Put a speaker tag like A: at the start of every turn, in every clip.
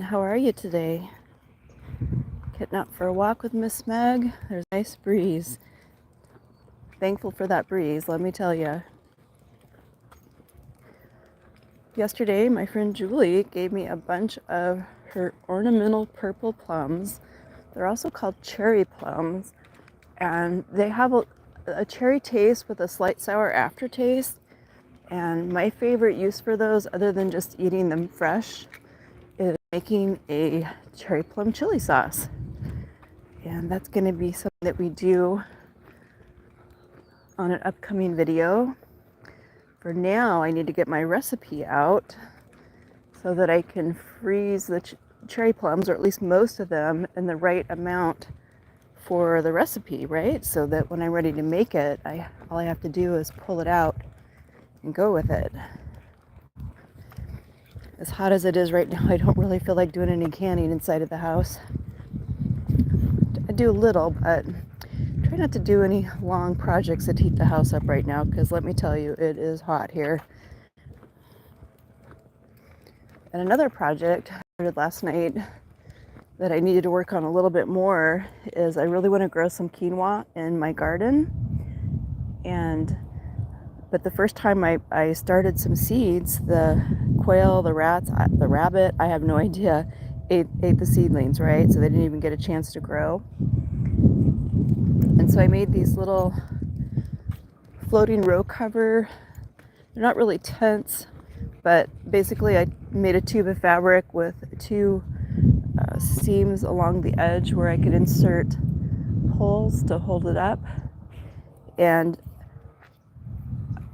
A: How are you today? Getting out for a walk with Miss Meg. There's a nice breeze. Thankful for that breeze, let me tell you. Yesterday, my friend Julie gave me a bunch of her ornamental purple plums. They're also called cherry plums, and they have a cherry taste with a slight sour aftertaste. And my favorite use for those, other than just eating them fresh, is making a cherry plum chili sauce. And that's going to be something that we do on an upcoming video. For now, I need to get my recipe out so that I can freeze the cherry plums, or at least most of them, in the right amount for the recipe, right? So that when I'm ready to make it, all I have to do is pull it out and go with it. As hot as it is right now, I don't really feel like doing any canning inside of the house. I do a little, but try not to do any long projects that heat the house up right now, because let me tell you, it is hot here. And another project I started last night that I needed to work on a little bit more is I really want to grow some quinoa in my garden. But the first time I started some seeds, the quail, the rats, the rabbit, I have no idea, ate the seedlings, right? So they didn't even get a chance to grow. And so I made these little floating row cover. They're not really tents, but basically I made a tube of fabric with two seams along the edge where I could insert poles to hold it up. And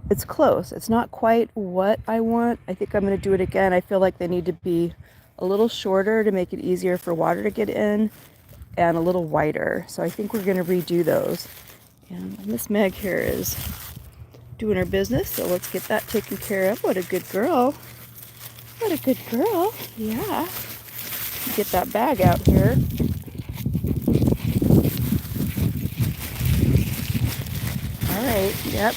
A: it's close. It's not quite what I want. I think I'm going to do it again. I feel like they need to be a little shorter to make it easier for water to get in, and a little wider. So I think we're going to redo those. And Miss Meg here is doing her business, so let's get that taken care of. What a good girl. What a good girl. Yeah. Get that bag out here. All right. Yep.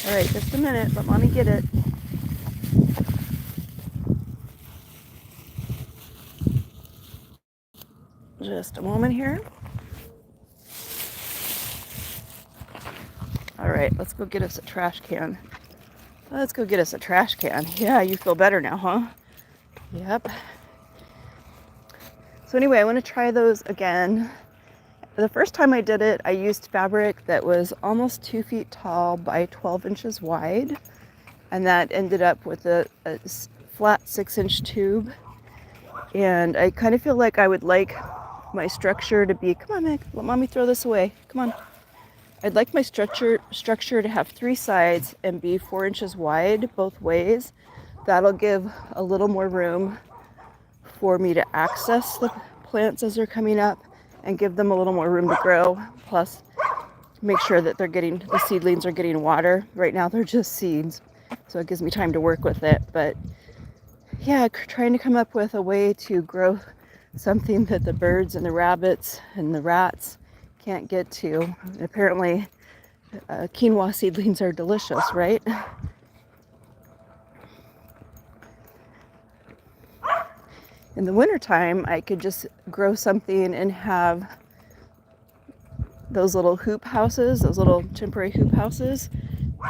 A: All right, just a minute. Let mommy get it. Just a moment here. All right, let's go get us a trash can. Let's go get us a trash can. Yeah, you feel better now, huh? Yep. So anyway, I want to try those again. The first time I did it, I used fabric that was almost 2 feet tall by 12 inches wide. And that ended up with a flat 6-inch tube. And I kind of feel like I would like my structure to be, come on, Meg, let mommy throw this away. Come on. I'd like my structure to have 3 sides and be 4 inches wide both ways. That'll give a little more room for me to access the plants as they're coming up and give them a little more room to grow. Plus, make sure that the seedlings are getting water. Right now they're just seeds, so it gives me time to work with it. But yeah, trying to come up with a way to grow something that the birds and the rabbits and the rats can't get to. Apparently, quinoa seedlings are delicious, right? In the wintertime, I could just grow something and have those little hoop houses, those little temporary hoop houses,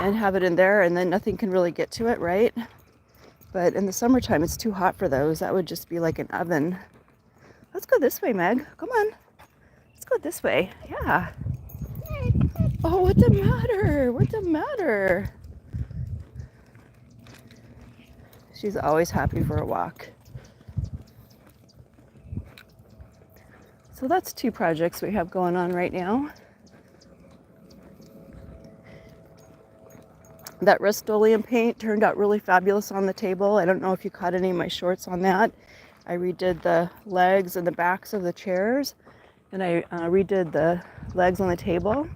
A: and have it in there, and then nothing can really get to it, right? But in the summertime, it's too hot for those. That would just be like an oven. Let's go this way, Meg. Come on. Let's go this way. Yeah. Oh, what's the matter? What's the matter? She's always happy for a walk. So that's 2 projects we have going on right now. That Rust-Oleum paint turned out really fabulous on the table. I don't know if you caught any of my shorts on that. I redid the legs and the backs of the chairs, and I redid the legs on the table.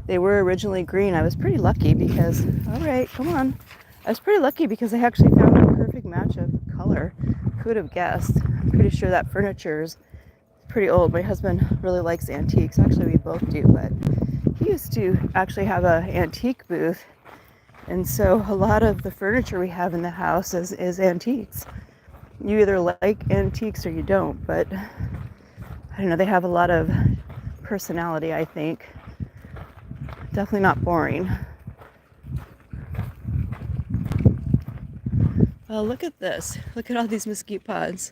A: They were originally green. I was pretty lucky because, all right, come on. I was pretty lucky because I actually found a perfect match of color. Who would have guessed? I'm pretty sure that furniture is pretty old. My husband really likes antiques. Actually, we both do, but he used to actually have an antique booth. And so a lot of the furniture we have in the house is antiques. You either like antiques or you don't, but I don't know, they have a lot of personality, I think. Definitely not boring. Oh, look at this. Look at all these mesquite pods.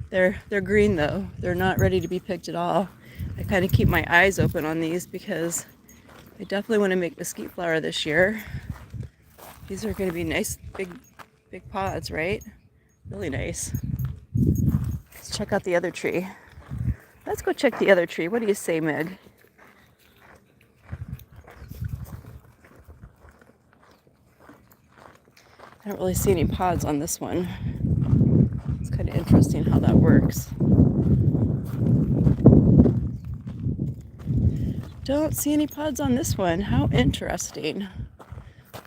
A: They're green though. They're not ready to be picked at all. I kind of keep my eyes open on these because I definitely want to make mesquite flower this year. These are going to be nice big pods, right? Really nice. Let's check out the other tree. Let's go check the other tree. What do you say, Meg? I don't really see any pods on this one. It's kind of interesting how that works. Don't see any pods on this one. How interesting.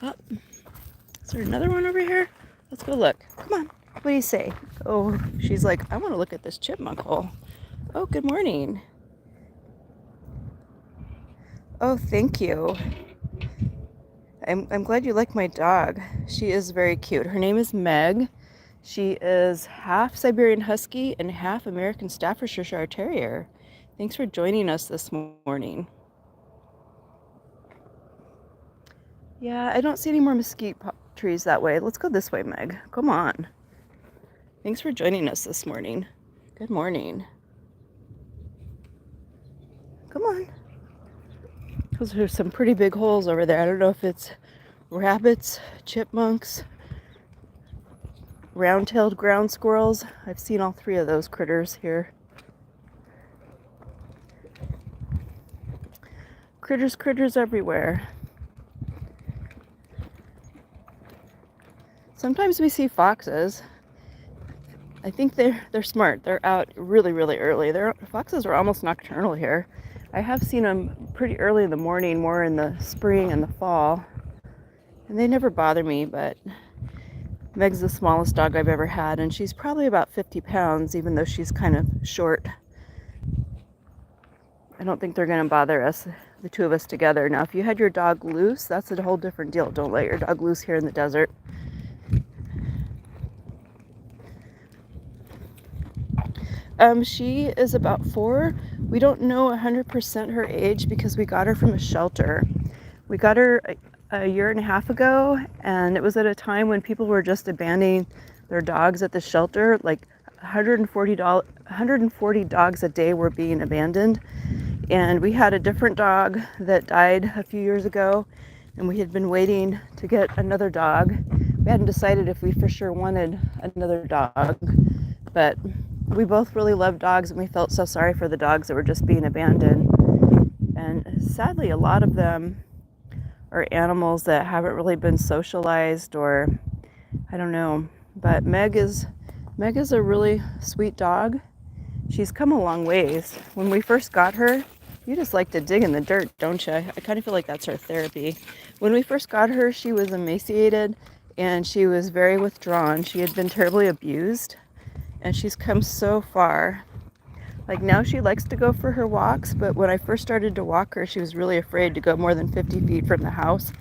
A: Oh, is there another one over here? Let's go look. Come on. What do you say? Oh, she's like, I want to look at this chipmunk hole. Oh, good morning. Oh, thank you. I'm glad you like my dog. She is very cute. Her name is Meg. She is half Siberian Husky and half American Staffordshire Terrier. Thanks for joining us this morning. Yeah, I don't see any more mesquite trees that way. Let's go this way, Meg. Come on. Thanks for joining us this morning. Good morning. Come on. Those are some pretty big holes over there. I don't know if it's rabbits, chipmunks, round-tailed ground squirrels. I've seen all three of those critters here. Critters everywhere. Sometimes we see foxes. I think they're smart. They're out really early. Foxes are almost nocturnal here. I have seen them pretty early in the morning, more in the spring and the fall. And they never bother me, but Meg's the smallest dog I've ever had, and she's probably about 50 pounds, even though she's kind of short. I don't think they're going to bother us, the two of us together. Now, if you had your dog loose, that's a whole different deal. Don't let your dog loose here in the desert. She is about 4. We don't know 100% her age because we got her from a shelter. We got her a year and a half ago, and it was at a time when people were just abandoning their dogs at the shelter. Like 140 dogs a day were being abandoned. And we had a different dog that died a few years ago, and we had been waiting to get another dog. We hadn't decided if we for sure wanted another dog, but we both really loved dogs, and we felt so sorry for the dogs that were just being abandoned. And sadly, a lot of them are animals that haven't really been socialized, or I don't know. But Meg is a really sweet dog. She's come a long ways. When we first got her, you just like to dig in the dirt, don't you? I kind of feel like that's her therapy. When we first got her, she was emaciated and she was very withdrawn. She had been terribly abused. And she's come so far. Like now she likes to go for her walks, but when I first started to walk her, she was really afraid to go more than 50 feet from the house.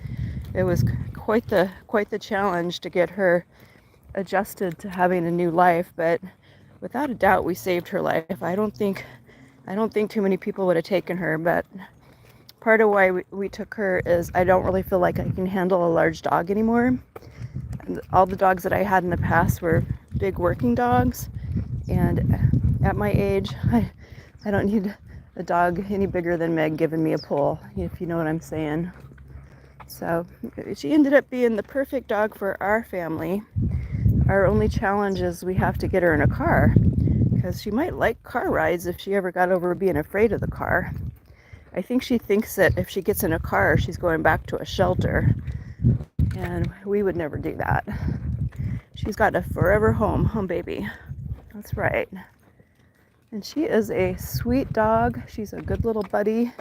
A: It was quite the challenge to get her adjusted to having a new life, but without a doubt we saved her life. I don't think too many people would have taken her, but part of why we took her is I don't really feel like I can handle a large dog anymore. And all the dogs that I had in the past were big working dogs, and at my age I don't need a dog any bigger than Meg giving me a pull, if you know what I'm saying. So she ended up being the perfect dog for our family. Our only challenge is we have to get her in a car, because she might like car rides if she ever got over being afraid of the car. I think she thinks that if she gets in a car she's going back to a shelter, and we would never do that. She's got a forever home baby. That's right. And she is a sweet dog. She's a good little buddy.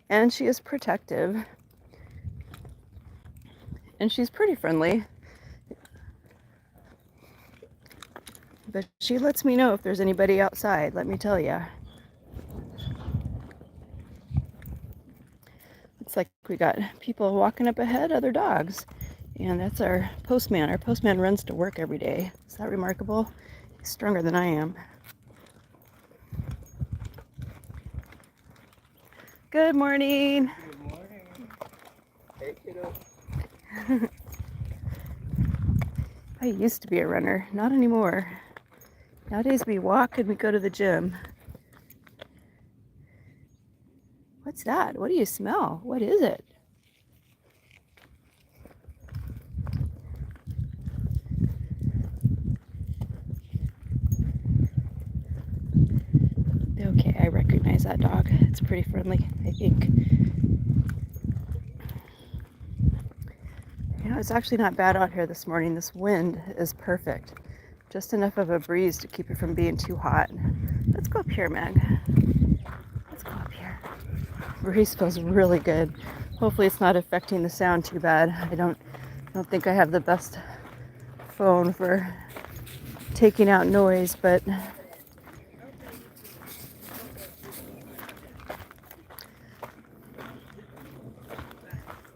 A: And she is protective. And she's pretty friendly. But she lets me know if there's anybody outside, let me tell you. It's like we got people walking up ahead, other dogs. And that's our postman. Our postman runs to work every day. Is that remarkable? He's stronger than I am. Good morning.
B: Good morning. Hey, kiddo.
A: I used to be a runner, not anymore. Nowadays we walk and we go to the gym. What's that? What do you smell? What is it? Okay, I recognize that dog. It's pretty friendly, I think. You know, it's actually not bad out here this morning. This wind is perfect. Just enough of a breeze to keep it from being too hot. Let's go up here, Meg. Let's go up here. Breeze feels really good. Hopefully it's not affecting the sound too bad. I don't think I have the best phone for taking out noise, but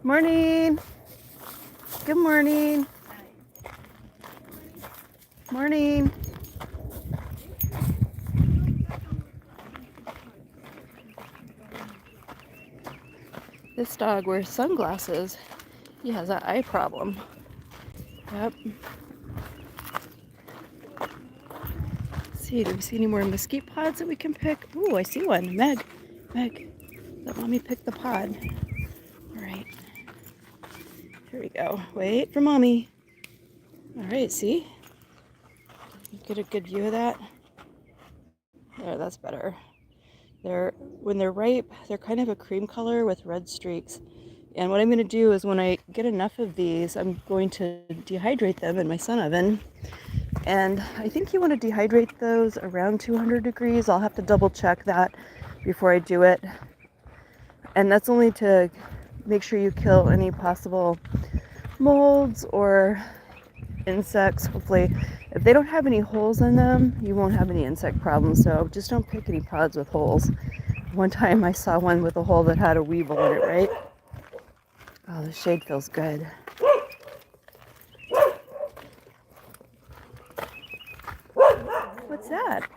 A: morning. Good morning. Morning. This dog wears sunglasses. He has an eye problem. Yep. Let's see, do we see any more mesquite pods that we can pick? Ooh, I see one. Meg, let mommy pick the pod. All right. Here we go. Wait for mommy. All right, see? Get a good view of that. There, that's better. When they're ripe, they're kind of a cream color with red streaks. And what I'm going to do is when I get enough of these, I'm going to dehydrate them in my sun oven. And I think you want to dehydrate those around 200 degrees. I'll have to double check that before I do it. And that's only to make sure you kill any possible molds or insects. Hopefully, if they don't have any holes in them, you won't have any insect problems. So just don't pick any pods with holes. One time I saw one with a hole that had a weevil in it, right? Oh, the shade feels good. What's that?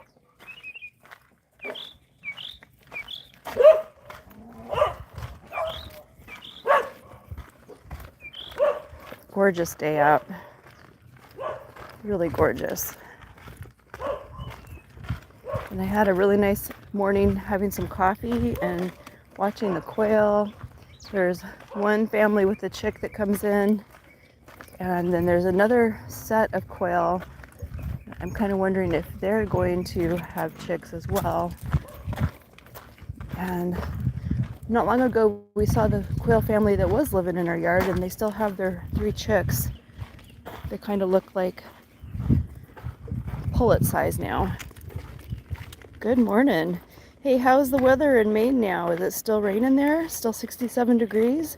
A: Gorgeous day out. Really gorgeous. And I had a really nice morning having some coffee and watching the quail. There's one family with a chick that comes in, and then there's another set of quail. I'm kind of wondering if they're going to have chicks as well. And not long ago, we saw the quail family that was living in our yard, and they still have their 3 chicks. They kind of look like pullet size now. Good morning. Hey, how's the weather in Maine now? Is it still raining there? Still 67 degrees?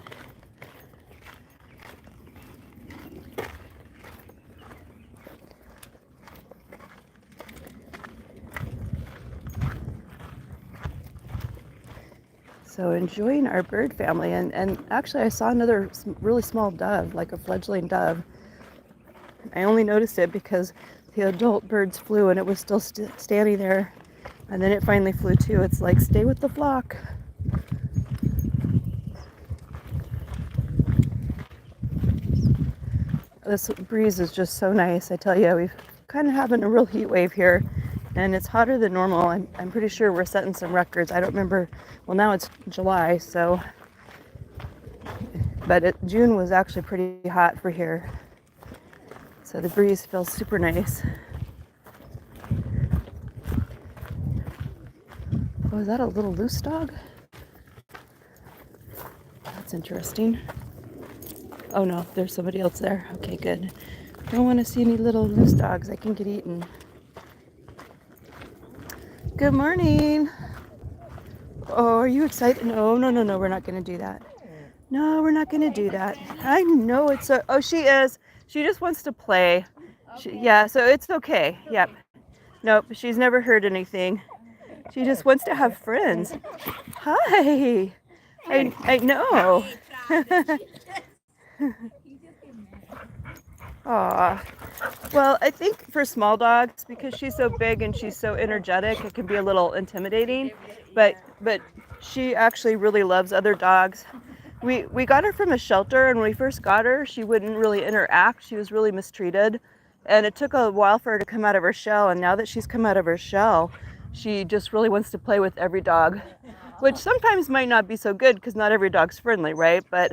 A: So enjoying our bird family, and actually I saw another really small dove, like a fledgling dove. I only noticed it because the adult birds flew and it was still standing there, and then it finally flew too. It's like, stay with the flock. This breeze is just so nice. I tell you, we've kind of having a real heat wave here, and it's hotter than normal. I'm pretty sure we're setting some records. I don't remember. Well, now it's July, so, but June was actually pretty hot for here. So the breeze feels super nice. Oh, is that a little loose dog? That's interesting. Oh no, there's somebody else there. Okay, good. Don't want to see any little loose dogs. I can get eaten. Good morning. Oh, are you excited? No, we're not going to do that. No, we're not going to do that. I know it's a... Oh, she is. She just wants to play. Yeah, so it's okay. Yep. Nope, she's never heard anything. She just wants to have friends. Hi. I know. Aw. Well, I think for small dogs, because she's so big and she's so energetic, it can be a little intimidating. But she actually really loves other dogs. We got her from a shelter, and when we first got her, she wouldn't really interact. She was really mistreated, and it took a while for her to come out of her shell. And now that she's come out of her shell, she just really wants to play with every dog, which sometimes might not be so good because not every dog's friendly, right? But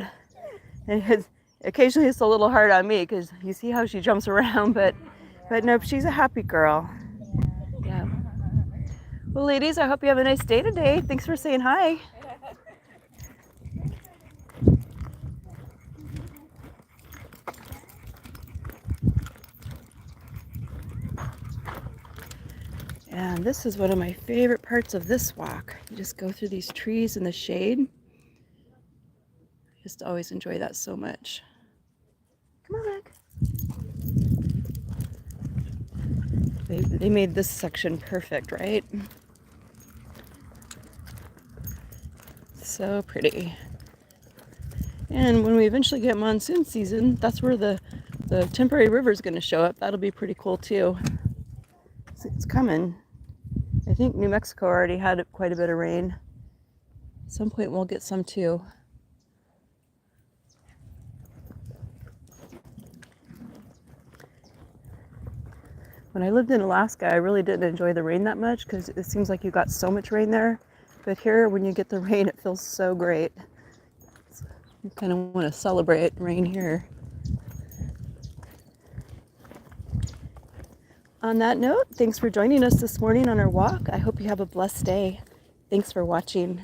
A: occasionally it's a little hard on me because you see how she jumps around. But nope, she's a happy girl. Yeah. Well, ladies, I hope you have a nice day today. Thanks for saying hi. And this is one of my favorite parts of this walk. You just go through these trees in the shade. I just always enjoy that so much. Come on, Mac. They made this section perfect, right? So pretty. And when we eventually get monsoon season, that's where the temporary river is going to show up. That'll be pretty cool too. It's coming. I think New Mexico already had quite a bit of rain. At some point we'll get some too. When I lived in Alaska, I really didn't enjoy the rain that much because it seems like you got so much rain there. But here, when you get the rain, it feels so great. You kind of want to celebrate rain here. On that note, thanks for joining us this morning on our walk. I hope you have a blessed day. Thanks for watching.